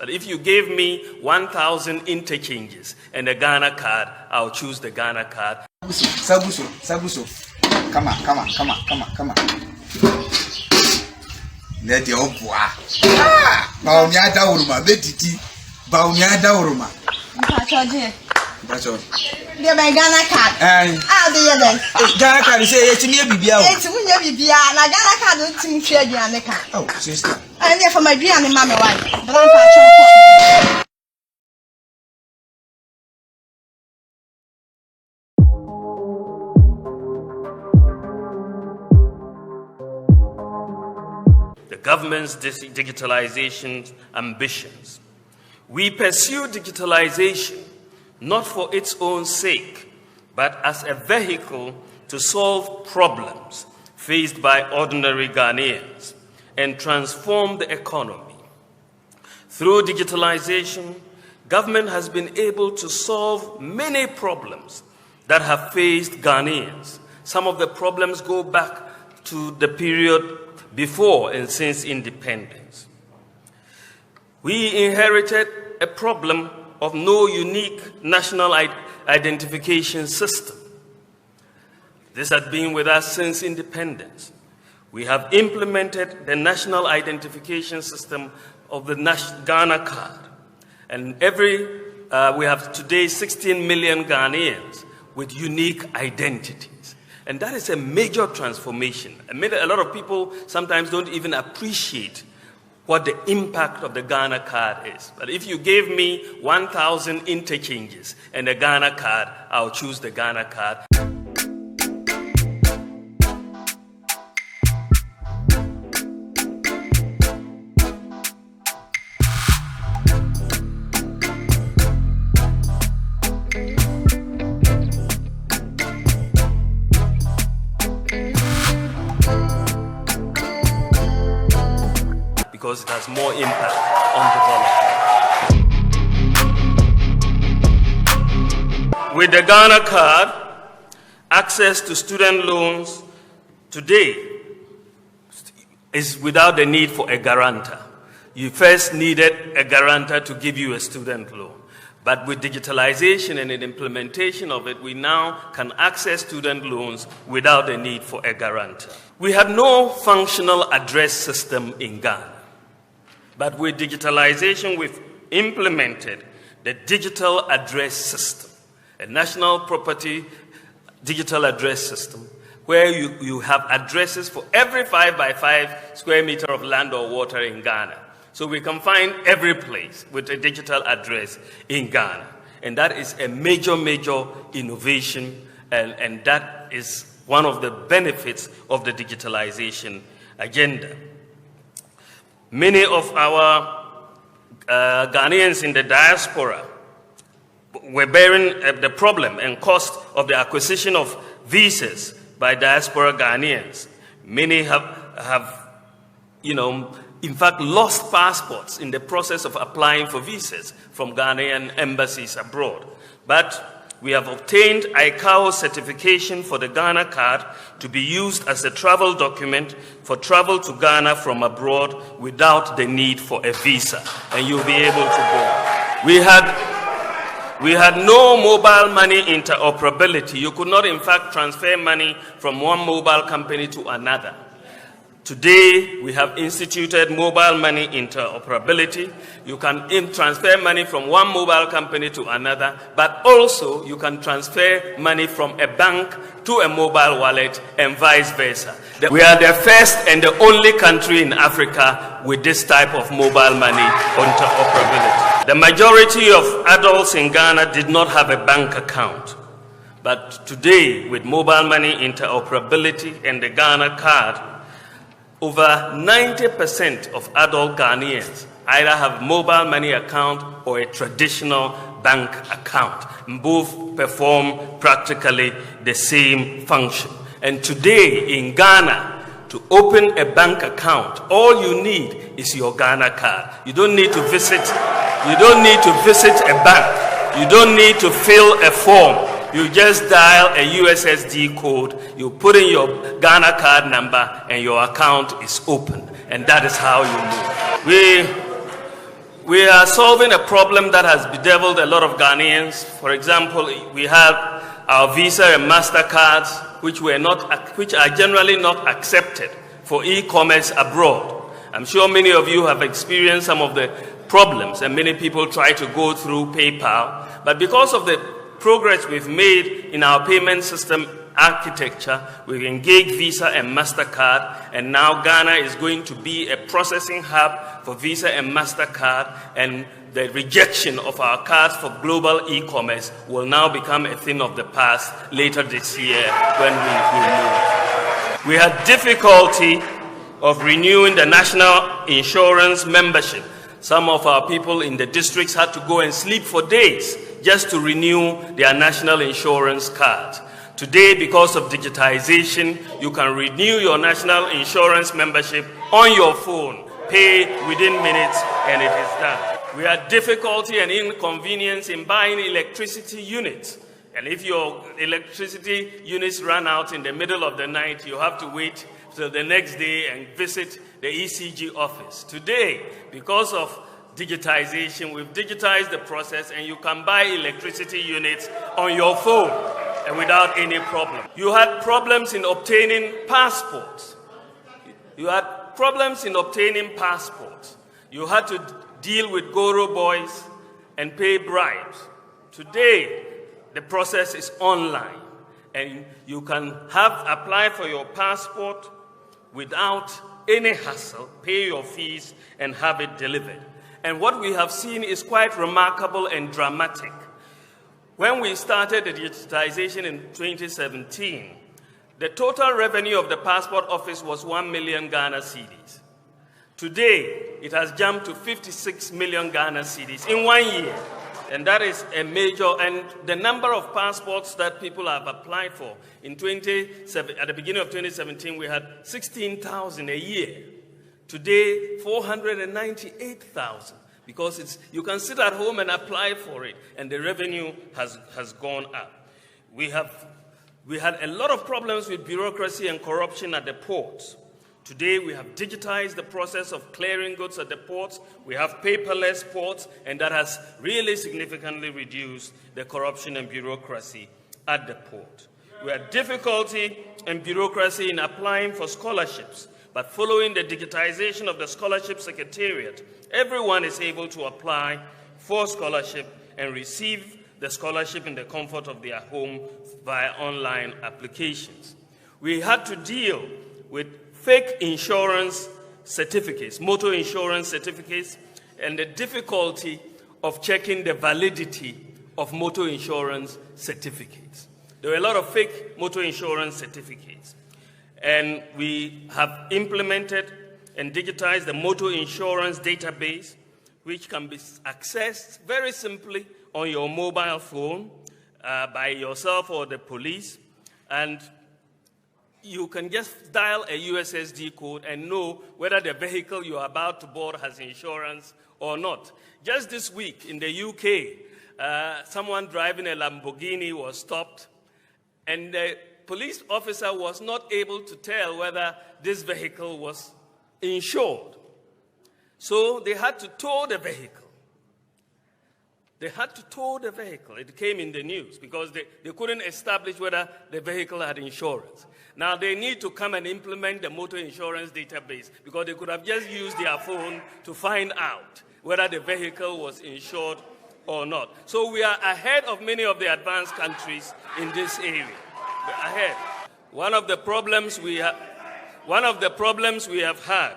But if you gave me 1,000 interchanges and a Ghana card, I'll choose the Ghana card. Sabuso. Come on. Let your boy. Bawumia Dauruma, Betiti. Bawumia Dauruma. That's all. The Ghana card. The other. Ghana card is a Bibia. It's Bibia, and a Ghana card don't seem to share the card. Oh, sister. I'm there for my dear and mamma wife. The government's digitalization ambitions. We pursue digitalization not for its own sake, but as a vehicle to solve problems faced by ordinary Ghanaians and transform the economy. Through digitalization, government has been able to solve many problems that have faced Ghanaians. Some of the problems go back to the period before and since independence. We inherited a problem of no unique national identification system. This had been with us since independence. We have implemented the national identification system of the Ghana card. And we have today 16 million Ghanaians with unique identities. And that is a major transformation. A lot of people sometimes don't even appreciate what the impact of the Ghana card is. But if you gave me 1,000 interchanges and a Ghana card, I'll choose the Ghana card. Because it has more impact on development. With the Ghana card, access to student loans today is without the need for a guarantor. You first needed a guarantor to give you a student loan. But with digitalization and the implementation of it, we now can access student loans without the need for a guarantor. We had no functional address system in Ghana. But with digitalization, we've implemented the digital address system, a national property digital address system, where you have addresses for every 5 by 5 square meter of land or water in Ghana. So we can find every place with a digital address in Ghana. And that is a major, major innovation, and that is one of the benefits of the digitalization agenda. Many of our Ghanaians in the diaspora were bearing the problem and cost of the acquisition of visas by diaspora Ghanaians. Many have in fact, lost passports in the process of applying for visas from Ghanaian embassies abroad. But we have obtained ICAO certification for the Ghana card to be used as a travel document for travel to Ghana from abroad without the need for a visa, and you'll be able to go. We had no mobile money interoperability. You could not, in fact, transfer money from one mobile company to another. Today, we have instituted mobile money interoperability. You can transfer money from one mobile company to another, but also you can transfer money from a bank to a mobile wallet and vice versa. We are the first and the only country in Africa with this type of mobile money interoperability. The majority of adults in Ghana did not have a bank account. But today, with mobile money interoperability and the Ghana card, over 90% of adult Ghanaians either have mobile money account or a traditional bank account. Both perform practically the same function. And today in Ghana, to open a bank account, all you need is your Ghana card. You don't need to visit a bank. You don't need to fill a form. You just dial a USSD code, you put in your Ghana card number, and your account is open. And that is how you move. We are solving a problem that has bedeviled a lot of Ghanaians. For example, we have our Visa and MasterCards, which are generally not accepted for e-commerce abroad. I'm sure many of you have experienced some of the problems, and many people try to go through PayPal. But because of the progress we've made in our payment system architecture, we've engaged Visa and MasterCard, and now Ghana is going to be a processing hub for Visa and MasterCard, and the rejection of our cards for global e-commerce will now become a thing of the past later this year when we move. We had difficulty of renewing the national insurance membership. Some of our people in the districts had to go and sleep for days just to renew their national insurance cards. Today, because of digitization, you can renew your national insurance membership on your phone, pay within minutes, and it is done. We had difficulty and inconvenience in buying electricity units. And if your electricity units run out in the middle of the night, you have to wait till the next day and visit the ECG office. Today, because of digitization, we've digitized the process, and you can buy electricity units on your phone and without any problem. You had problems in obtaining passports. You had problems in obtaining passports. You had to deal with Goro boys and pay bribes. Today, the process is online, and you can apply for your passport without any hassle, pay your fees, and have it delivered. And what we have seen is quite remarkable and dramatic. When we started the digitization in 2017, the total revenue of the passport office was 1 million Ghana cedis. Today, it has jumped to 56 million Ghana cedis in 1 year. And that is a major, and the number of passports that people have applied for at the beginning of 2017, we had 16,000 a year. Today, 498,000, because you can sit at home and apply for it, and the revenue has gone up. We had a lot of problems with bureaucracy and corruption at the ports. Today, we have digitized the process of clearing goods at the ports. We have paperless ports, and that has really significantly reduced the corruption and bureaucracy at the port. We had difficulty and bureaucracy in applying for scholarships, but following the digitization of the scholarship secretariat, everyone is able to apply for scholarship and receive the scholarship in the comfort of their home via online applications. We had to deal with fake insurance certificates, motor insurance certificates, and the difficulty of checking the validity of motor insurance certificates. There were a lot of fake motor insurance certificates. And we have implemented and digitized the motor insurance database, which can be accessed very simply on your mobile phone by yourself or the police. And you can just dial a USSD code and know whether the vehicle you are about to board has insurance or not. Just this week in the UK, someone driving a Lamborghini was stopped, and the police officer was not able to tell whether this vehicle was insured. So they had to tow the vehicle. They had to tow the vehicle. It came in the news because they couldn't establish whether the vehicle had insurance. Now they need to come and implement the motor insurance database because they could have just used their phone to find out whether the vehicle was insured or not. So we are ahead of many of the advanced countries in this area. We're ahead. One of the problems we have had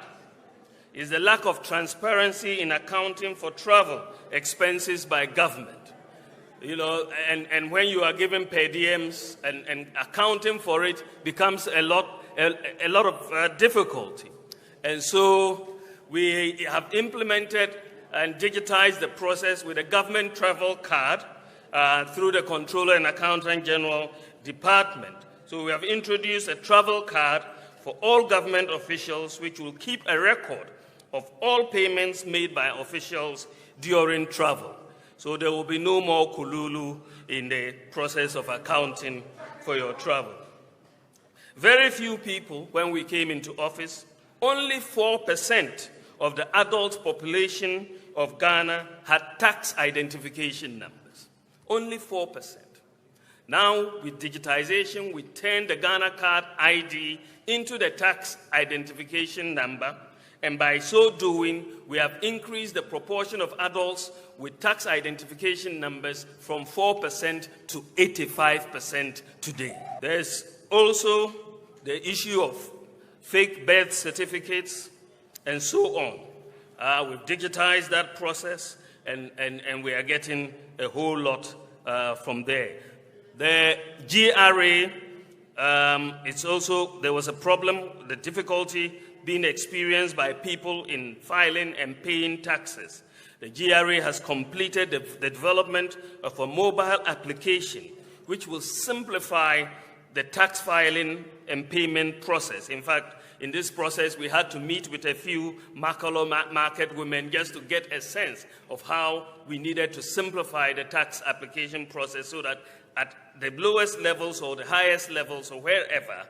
is the lack of transparency in accounting for travel expenses by government. You know, and when you are given per diems and accounting for it becomes a lot of difficulty. And so we have implemented and digitized the process with a government travel card through the Controller and Accountant General Department. So we have introduced a travel card for all government officials, which will keep a record of all payments made by officials during travel. So there will be no more kululu in the process of accounting for your travel. Very few people, when we came into office, only 4% of the adult population of Ghana had tax identification numbers. Only 4%. Now, with digitization, we turn the Ghana card ID into the tax identification number, and by so doing, we have increased the proportion of adults with tax identification numbers from 4% to 85% today. There's also the issue of fake birth certificates and so on. We've digitized that process, and we are getting a whole lot from there. The GRA, there was a problem, the difficulty being experienced by people in filing and paying taxes. The GRA has completed the development of a mobile application which will simplify the tax filing and payment process. In fact, in this process, we had to meet with a few Makolo market women just to get a sense of how we needed to simplify the tax application process so that at the lowest levels or the highest levels or wherever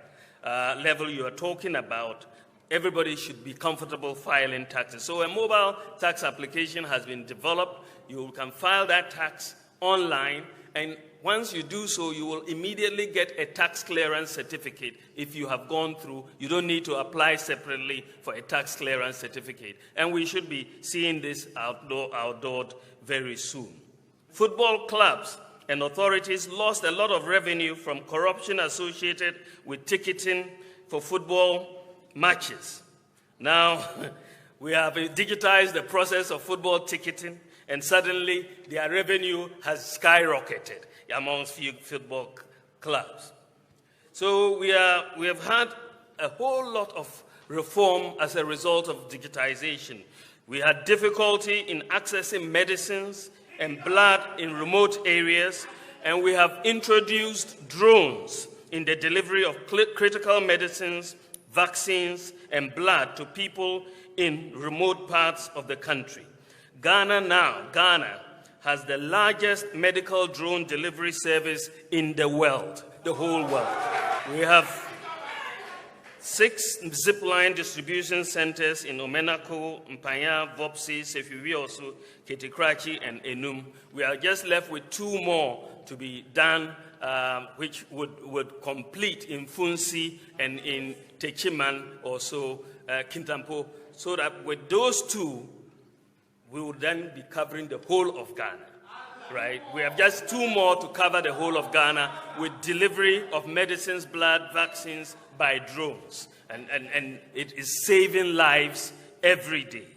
level you are talking about, everybody should be comfortable filing taxes. So a mobile tax application has been developed. You can file that tax online, and once you do so, you will immediately get a tax clearance certificate. If you have gone through, you don't need to apply separately for a tax clearance certificate. And we should be seeing this outlawed very soon. Football clubs and authorities lost a lot of revenue from corruption associated with ticketing for football matches. Now, we have digitized the process of football ticketing, and suddenly their revenue has skyrocketed amongst football clubs. So we have had a whole lot of reform as a result of digitization. We had difficulty in accessing medicines and blood in remote areas, and we have introduced drones in the delivery of critical medicines, vaccines, and blood to people in remote parts of the country. Ghana has the largest medical drone delivery service in the world, the whole world. We have 6 zipline distribution centers in Omenako, Mpanya, Vopsi, Sefewioso, Ketikrachi, and Enum. We are just left with 2 more to be done, which would complete in Funsi and in Techiman, also Kintampo, so that with those 2, we would then be covering the whole of Ghana, right? We have just 2 more to cover the whole of Ghana with delivery of medicines, blood, vaccines by drones. And it is saving lives every day.